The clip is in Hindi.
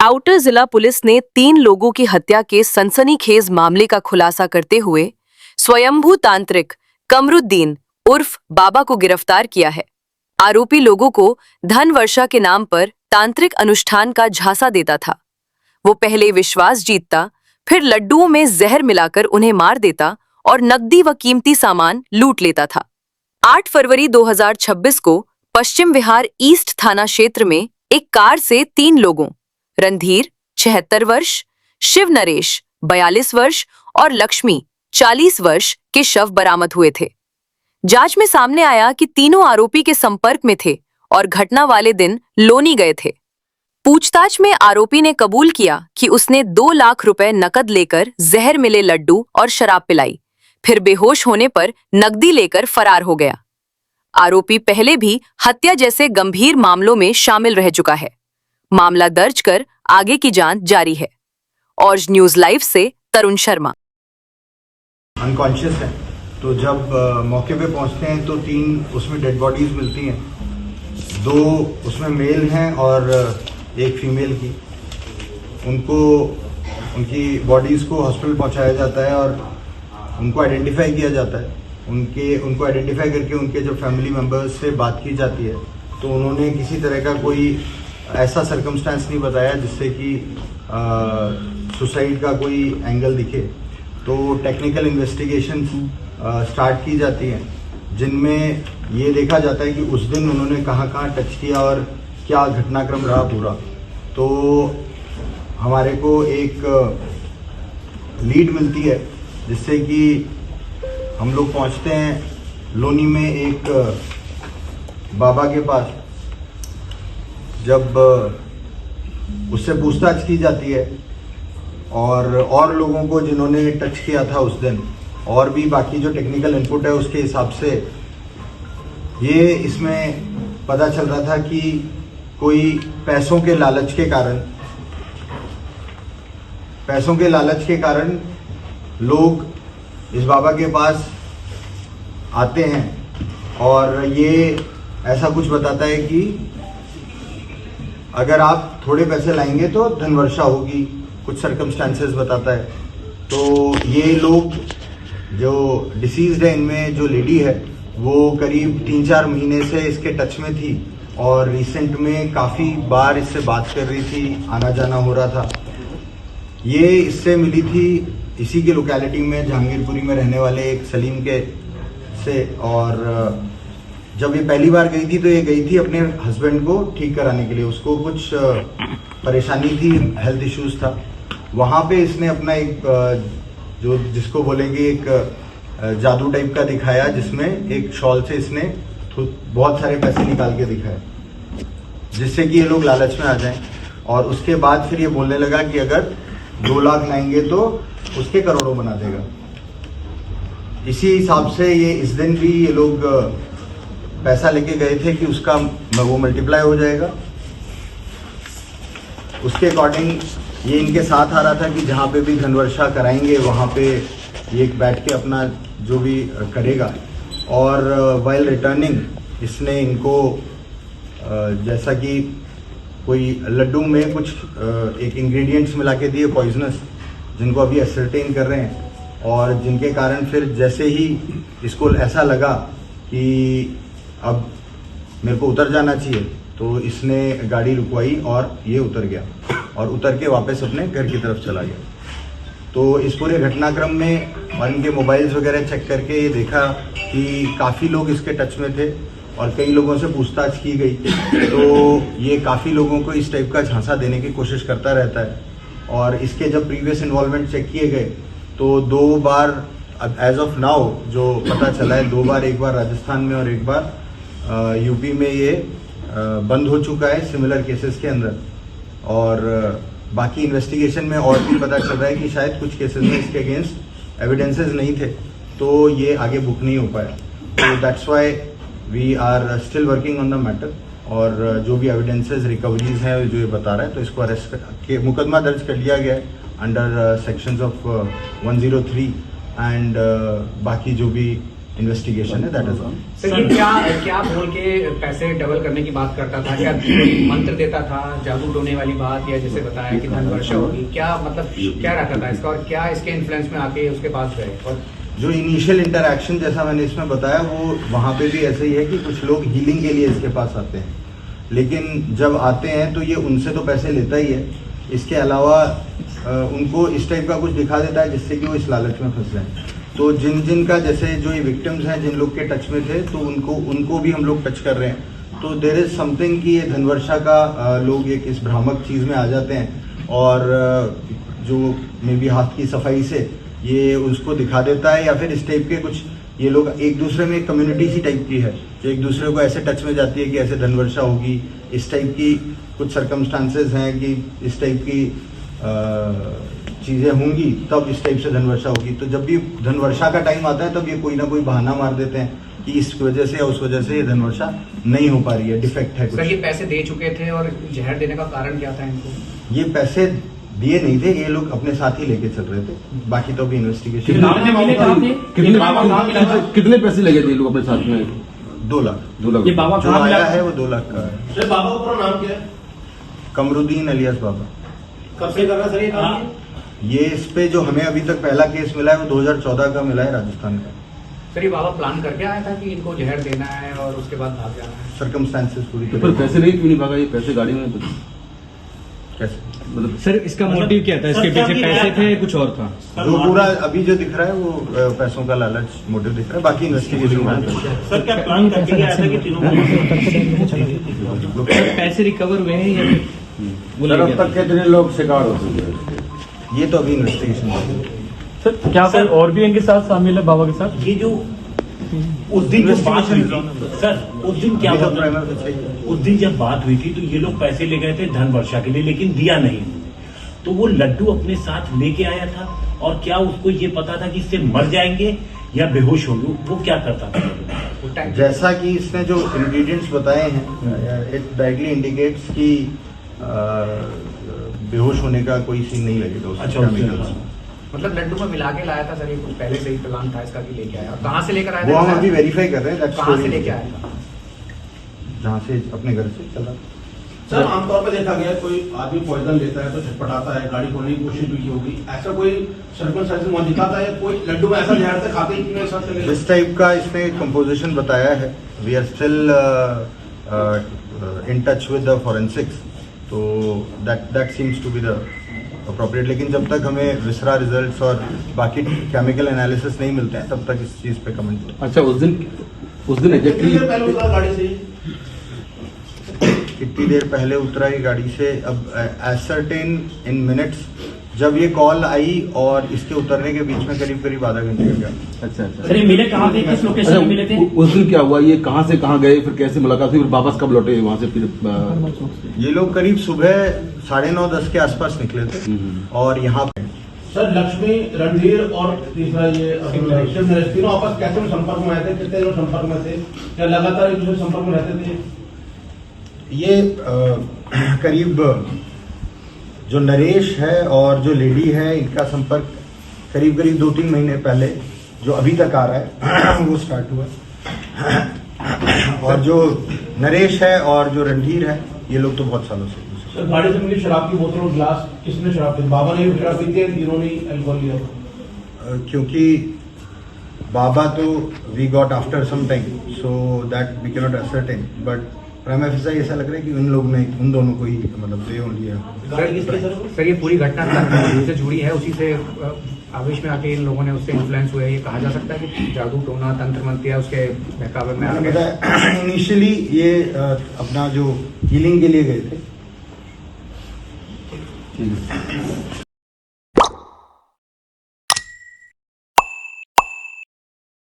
आउटर जिला पुलिस ने 3 लोगों की हत्या के सनसनीखेज मामले का खुलासा करते हुए स्वयंभू तांत्रिक कमरुद्दीन उर्फ बाबा को गिरफ्तार किया है। आरोपी लोगों को धन वर्षा के नाम पर तांत्रिक अनुष्ठान का झांसा देता था। वो पहले विश्वास जीतता, फिर लड्डुओं में जहर मिलाकर उन्हें मार देता और नकदी व कीमती सामान लूट लेता था। 8 फरवरी 2026 को पश्चिम विहार ईस्ट थाना क्षेत्र में एक कार से 3 लोगों रणधीर 76 वर्ष, शिव नरेश 42 वर्ष और लक्ष्मी 40 वर्ष के शव बरामद हुए थे। जांच में सामने आया कि तीनों आरोपी के संपर्क में थे और घटना वाले दिन लोनी गए थे। पूछताछ में आरोपी ने कबूल किया कि उसने 2 लाख रुपए नकद लेकर जहर मिले लड्डू और शराब पिलाई, फिर बेहोश होने पर नकदी लेकर फरार हो गया। आरोपी पहले भी हत्या जैसे गंभीर मामलों में शामिल रह चुका है। मामला दर्ज कर आगे की जांच जारी है। ऑर्ज न्यूज लाइव से तरुण शर्मा। अनकॉन्शियस है, तो जब मौके पे पहुंचते हैं तो 3 उसमें डेड बॉडीज मिलती हैं। 2 उसमें मेल हैं और एक फीमेल की। उनकी बॉडीज को हॉस्पिटल पहुंचाया जाता है और उनको आइडेंटिफाई किया जाता है। उनको आइडेंटिफाई करके उनके जब फैमिली मेंबर्स से बात की जाती है तो उन्होंने किसी तरह का कोई ऐसा सर्कमस्टेंस नहीं बताया जिससे कि सुसाइड का कोई एंगल दिखे। तो टेक्निकल इन्वेस्टिगेशन स्टार्ट की जाती हैं, जिनमें ये देखा जाता है कि उस दिन उन्होंने कहाँ कहाँ टच किया और क्या घटनाक्रम रहा पूरा। तो हमारे को एक लीड मिलती है जिससे कि हम लोग पहुंचते हैं लोनी में एक बाबा के पास। जब उससे पूछताछ की जाती है और लोगों को जिन्होंने टच किया था उस दिन, और भी बाकी जो टेक्निकल इनपुट है उसके हिसाब से ये इसमें पता चल रहा था कि कोई पैसों के लालच के कारण लोग इस बाबा के पास आते हैं और ये ऐसा कुछ बताता है कि अगर आप थोड़े पैसे लाएंगे तो धन वर्षा होगी, कुछ सर्कमस्टांसेस बताता है। तो ये लोग जो डिसीज्ड है, इनमें जो लेडी है वो करीब 3-4 महीने से इसके टच में थी और रिसेंट में काफ़ी बार इससे बात कर रही थी, आना जाना हो रहा था। ये इससे मिली थी इसी की लोकेलिटी में, जहांगीरपुरी में रहने वाले एक सलीम के से। और जब ये पहली बार गई थी तो ये गई थी अपने हस्बैंड को ठीक कराने के लिए। उसको कुछ परेशानी थी, हेल्थ इश्यूज था। वहाँ पे इसने अपना एक जो जिसको बोलेंगे एक जादू टाइप का दिखाया, जिसमें एक शॉल से इसने बहुत सारे पैसे निकाल के दिखाए जिससे कि ये लोग लालच में आ जाएं। और उसके बाद फिर ये बोलने लगा कि अगर 2 लाख लाएंगे तो उसके करोड़ों बना देगा। इसी हिसाब से ये इस दिन भी ये लोग पैसा लेके गए थे कि उसका वो मल्टीप्लाई हो जाएगा। उसके अकॉर्डिंग ये इनके साथ आ रहा था कि जहाँ पे भी धनवर्षा कराएंगे वहाँ पे ये बैठ के अपना जो भी करेगा। और वाइल रिटर्निंग इसने इनको जैसा कि कोई लड्डू में कुछ एक इंग्रेडिएंट्स मिला के दिए पॉइजनस, जिनको अभी एसरटेन कर रहे हैं, और जिनके कारण फिर जैसे ही इसको ऐसा लगा कि अब मेरे को उतर जाना चाहिए तो इसने गाड़ी रुकवाई और ये उतर गया और उतर के वापस अपने घर की तरफ चला गया। तो इस पूरे घटनाक्रम में और इनके मोबाइल्स वगैरह चेक करके ये देखा कि काफ़ी लोग इसके टच में थे और कई लोगों से पूछताछ की गई। तो ये काफ़ी लोगों को इस टाइप का झांसा देने की कोशिश करता रहता है। और इसके जब प्रीवियस इन्वॉल्वमेंट चेक किए गए तो 2 बार एज ऑफ नाउ जो पता चला है, 2 बार, एक बार राजस्थान में और एक बार यूपी में ये बंद हो चुका है सिमिलर केसेस के अंदर। और बाकी इन्वेस्टिगेशन में और भी पता चल रहा है कि शायद कुछ केसेस में इसके अगेंस्ट एविडेंसेस नहीं थे तो ये आगे बुक नहीं हो पाया। तो that's why we are still working on the matter. और जो भी एविडेंसेस रिकवरीज हैं जो ये बता रहा है, तो इसको अरेस्ट करके मुकदमा दर्ज कर लिया गया है अंडर सेक्शंस ऑफ 103 एंड बाकी जो भी इन्वेस्टिगेशन है, दैट इज ऑल। सर ये क्या क्या बोल के पैसे डबल करने की बात करता था? क्या कोई मंत्र देता था, जादू टोने वाली बात, या जैसे बताया कि धन वर्षा होगी, क्या मतलब क्या रहता था इसका, और क्या इसके इन्फ्लुएंस में आके उसके पास गए? और जो इनिशियल इंटरेक्शन जैसा मैंने इसमें बताया वो वहाँ पे भी ऐसे ही है कि कुछ लोग हीलिंग के लिए इसके पास आते हैं, लेकिन जब आते हैं तो ये उनसे तो पैसे लेता ही है, इसके अलावा उनको इस टाइप का कुछ दिखा देता है जिससे कि वो इस लालच में फंस जाए। तो जिन जिन का जैसे जो ये विक्टिम्स हैं, जिन लोग के टच में थे, तो उनको भी हम लोग टच कर रहे हैं। तो देयर इज समथिंग कि ये धनवर्षा का लोग एक इस भ्रामक चीज में आ जाते हैं और जो मे बी हाथ की सफाई से ये उसको दिखा देता है, या फिर इस टाइप के कुछ ये लोग एक दूसरे में एक कम्युनिटी सी टाइप की है जो एक दूसरे को ऐसे टच में जाती है कि ऐसे धनवर्षा होगी, इस टाइप की कुछ सर्कमस्टांसेस हैं कि इस टाइप की चीजें होंगी तब इस टाइप से धनवर्षा होगी। तो जब भी धनवर्षा का टाइम आता है तब ये कोई ना कोई बहाना मार देते हैं कि इस वजह से या उस वजह से ये धनवर्षा नहीं हो पा रही है, डिफेक्ट है कुछ। सर ये पैसे दे चुके थे और जहर देने का कारण क्या था इनको? ये पैसे दिए नहीं थे, ये लोग अपने साथ ही लेके चल रहे थे, बाकी तो अभी इन्वेस्टिगेशन। कितने पैसे लगे थे लोग अपने साथ में? 2 लाख। 2 लाख। ये बाबा जो आया है वो 2 लाख का है। सर बाबा का पूरा नाम क्या है? कमरुद्दीन अलियास बाबा। कब से कर रहा सर ये काम? ये इस पे जो हमें अभी तक पहला केस मिला है वो 2014 का मिला है, राजस्थान का। सर ये बाबा प्लान करके आया था कि इनको जहर देना है और उसके बाद भाग जाना है? सर्कमस्टांसेस पूरी पर तरह पैसे नहीं क्यों नहीं भागा? ये पैसे गाड़ी में कैसे मतलब सर इसका मोटिव क्या था? इसके पीछे पैसे थे, कुछ और था? जो पूरा अभी जो दिख रहा है वो पैसों का लालच मोटिव दिख रहा है, बाकी इन्वेस्टिगेशन में। सर क्या प्लान करके आया था कि तीनों पैसे रिकवर हुए हैं या वो ले अब गया तक था? कितने लोग शिकार हो चुके हैं? ये तो अभी इन्वेस्टिगेशन में। सर क्या कोई और भी इनके साथ शामिल है बाबा के साथ? ये जो उस दिन जब बात हुई थी सर, उस दिन क्या अभी तो हुआ? प्राइमर पे चाहिए। उस दिन जब बात हुई थी तो ये लोग पैसे ले गए थे धन वर्षा के लिए, लेकिन दिया नहीं उन्होंने। तो वो लड्डू अपने साथ लेके आया था, और क्या उसको ये पता था कि इससे मर जाएंगे या बेहोश होंगे? वो क्या करता था? जैसा कि इसने जो इंग्रेडिएंट्स बताए हैं, इट डायरेक्टली इंडिकेट्स कि बेहोश होने का कोई सीन नहीं लगेगा उसमें। अच्छा, chemicals में। मतलब लड्डू में मिला के लाया था सर, ये कुछ पहले से ही प्लान था इसका कि लेके आया? और कहाँ से लेकर आया वो हम था? अभी वेरीफाई कर रहे हैं। that's कहाँ से story। लेके आया था? जहाँ से अपने घर से चला। सर आमतौर पर देखा गया है, कोई आदमी पॉइजन लेता है तो छटपटाता है, गाड़ी खोलने की कोशिश भी की होगी, ऐसा कोई सर्कमस्टेंसेस वहां दिखाता है? कोई लड्डू में ऐसा जहर से खाते ही कि मेरे साथ चले? इस टाइप का इसने कंपोजिशन बताया है। We are still in touch with the forensics, तो that seems to be the appropriate. लेकिन जब तक हमें विसरा रिजल्ट्स और बाकी केमिकल एनालिसिस नहीं मिलते हैं तब तक इस चीज पे कमेंट नहीं। अच्छा उस दिन कितनी एग्जैक्टली देर पहले उतरा गाड़ी से? कितनी देर पहले उतरा ये गाड़ी से? अब एसर्टेन इन मिनट्स, जब ये कॉल आई और इसके उतरने के बीच में करीब करीब आधा घंटे का गया। अच्छा अच्छा सर ये मिले कहाँ थे, किस लोकेशन में मिले थे? उस दिन क्या हुआ? ये कहाँ से कहाँ गए, फिर कैसे मुलाकात हुई, फिर वापस कब लौटे वहां से? फिर ये लोग करीब सुबह 9:30-10 के आसपास निकले थे और यहाँ पे सर लक्ष्मी, रणधीर और तीसरा ये शिव नरेश, तीनों आपस कैसे में संपर्क में आए थे? कितने लोग संपर्क में थे? क्या लगातार एक दूसरे संपर्क में रहते थे? ये करीब जो नरेश है और जो लेडी है इनका संपर्क करीब 2-3 महीने पहले जो अभी तक आ रहा है वो स्टार्ट हुआ। और जो नरेश है और जो रणधीर है ये लोग तो बहुत सालों से। सर गाड़ी से मिली शराब की बोतल और गिलास किसने शराब पी? बाबा ने भी शराब पी थी, इन्होंने अल्कोहल लिया? क्योंकि बाबा तो we got after some time, so that we can not ascertain, but prima facie ऐसा लग रहा है कि उन लोग ने उन दोनों को ही मतलब दे ओनली है। गाड़ी किसकी सर? सर ये पूरी घटना से जुड़ी है, उसी से आवेश में आके इन लोगों ने उससे इन्फ्लुएंस हुए। ये कहा जा सकता है कि जादू टोना तंत्र मंत्र या उसके बहकावे में आ मैंने गए। बताया इनिशियली ये अपना जो हीलिंग के लिए गए थे। ठीक है।